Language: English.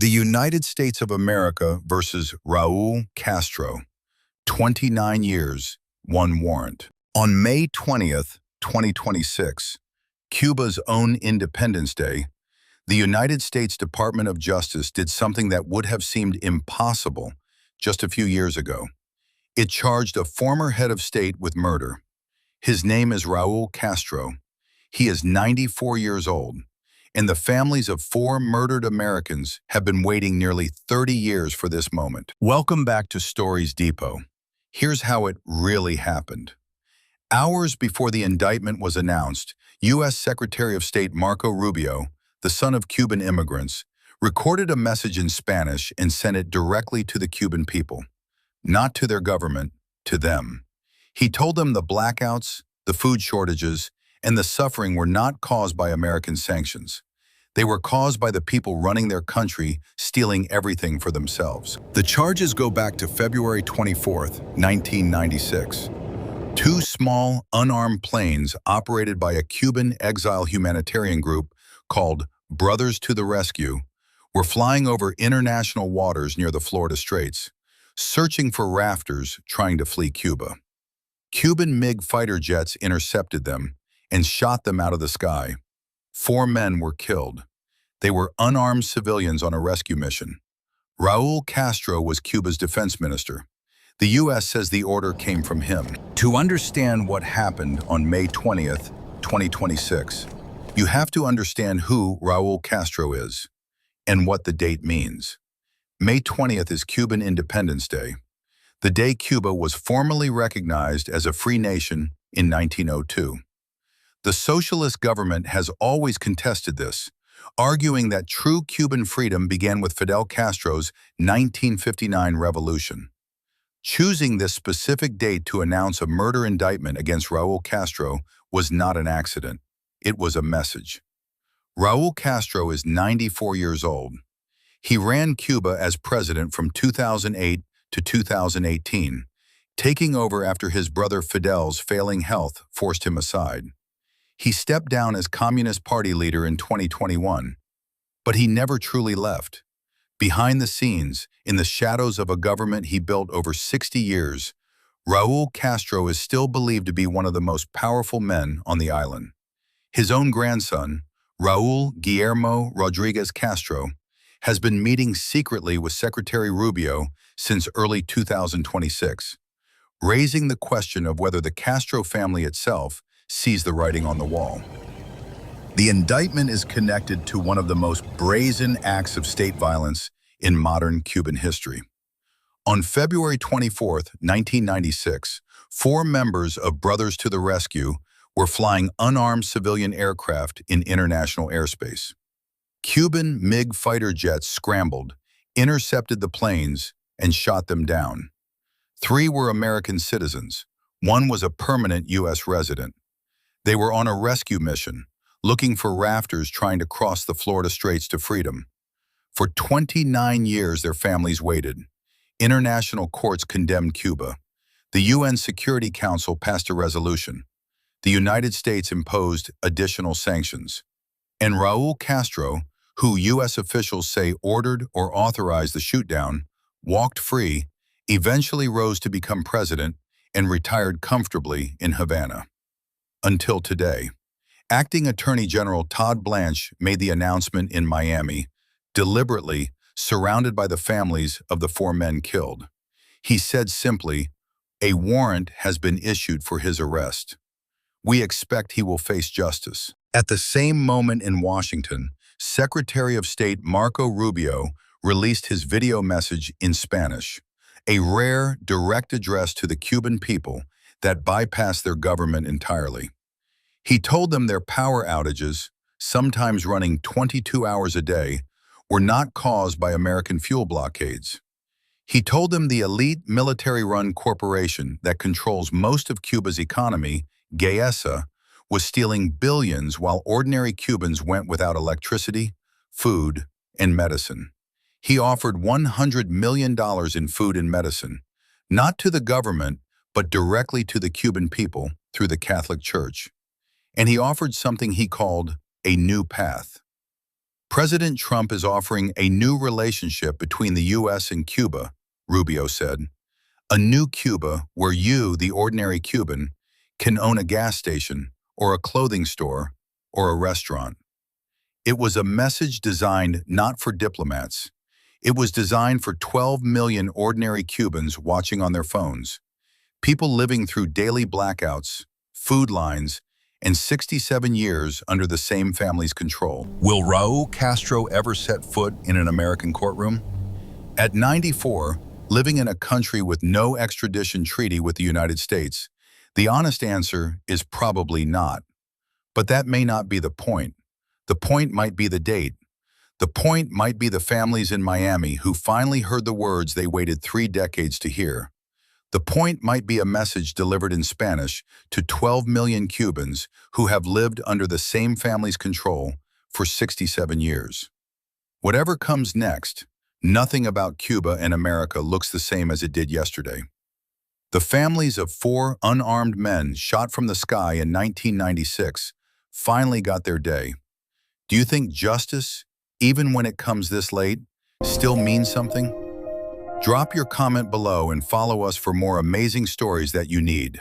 The United States of America versus Raúl Castro, 29 years, one warrant. On May 20th, 2026, Cuba's own Independence Day, the United States Department of Justice did something that would have seemed impossible just a few years ago. It charged a former head of state with murder. His name is Raúl Castro. He is 94 years old, and the families of 4 murdered Americans have been waiting nearly 30 years for this moment. Welcome back to Stories Depot. Here's how it really happened. Hours before the indictment was announced, U.S. Secretary of State Marco Rubio, the son of Cuban immigrants, recorded a message in Spanish and sent it directly to the Cuban people. Not to their government, to them. He told them the blackouts, the food shortages, and the suffering were not caused by American sanctions. They were caused by the people running their country, stealing everything for themselves. The charges go back to February 24th, 1996. 2 small, unarmed planes operated by a Cuban exile humanitarian group called Brothers to the Rescue were flying over international waters near the Florida Straits, searching for rafters trying to flee Cuba. Cuban MiG fighter jets intercepted them and shot them out of the sky. 4 men were killed. They were unarmed civilians on a rescue mission. Raúl Castro was Cuba's defense minister. The U.S. says the order came from him. To understand what happened on May 20th, 2026, you have to understand who Raúl Castro is and what the date means. May 20th is Cuban Independence Day, the day Cuba was formally recognized as a free nation in 1902. The socialist government has always contested this, arguing that true Cuban freedom began with Fidel Castro's 1959 revolution. Choosing this specific date to announce a murder indictment against Raúl Castro was not an accident. It was a message. Raúl Castro is 94 years old. He ran Cuba as president from 2008 to 2018, taking over after his brother Fidel's failing health forced him aside. He stepped down as Communist Party leader in 2021, but he never truly left. Behind the scenes, in the shadows of a government he built over 60 years, Raúl Castro is still believed to be one of the most powerful men on the island. His own grandson, Raúl Guillermo Rodriguez Castro, has been meeting secretly with Secretary Rubio since early 2026, raising the question of whether the Castro family itself sees the writing on the wall. The indictment is connected to one of the most brazen acts of state violence in modern Cuban history. On February 24th, 1996, 4 members of Brothers to the Rescue were flying unarmed civilian aircraft in international airspace. Cuban MiG fighter jets scrambled, intercepted the planes, and shot them down. 3 were American citizens. 1 was a permanent U.S. resident. They were on a rescue mission, looking for rafters trying to cross the Florida Straits to freedom. For 29 years, their families waited. International courts condemned Cuba. The UN Security Council passed a resolution. The United States imposed additional sanctions. And Raúl Castro, who U.S. officials say ordered or authorized the shootdown, walked free, eventually rose to become president, and retired comfortably in Havana. Until today. Acting Attorney General Todd Blanche made the announcement in Miami, deliberately surrounded by the families of the 4 men killed. He said simply, "A warrant has been issued for his arrest. We expect he will face justice." At the same moment in Washington, Secretary of State Marco Rubio released his video message in Spanish, a rare, direct address to the Cuban people that bypassed their government entirely. He told them their power outages, sometimes running 22 hours a day, were not caused by American fuel blockades. He told them the elite military-run corporation that controls most of Cuba's economy, GAESA, was stealing billions while ordinary Cubans went without electricity, food, and medicine. He offered $100 million in food and medicine, not to the government, but directly to the Cuban people through the Catholic Church. And he offered something he called a new path. President Trump is offering a new relationship between the US and Cuba, Rubio said. A new Cuba where you, the ordinary Cuban, can own a gas station or a clothing store or a restaurant. It was a message designed not for diplomats. It was designed for 12 million ordinary Cubans watching on their phones, people living through daily blackouts, food lines, and 67 years under the same family's control. Will Raúl Castro ever set foot in an American courtroom? At 94, living in a country with no extradition treaty with the United States, the honest answer is probably not. But that may not be the point. The point might be the date. The point might be the families in Miami who finally heard the words they waited 3 decades to hear. The point might be a message delivered in Spanish to 12 million Cubans who have lived under the same family's control for 67 years. Whatever comes next, nothing about Cuba and America looks the same as it did yesterday. The families of 4 unarmed men shot from the sky in 1996 finally got their day. Do you think justice, even when it comes this late, still means something? Drop your comment below and follow us for more amazing stories that you need.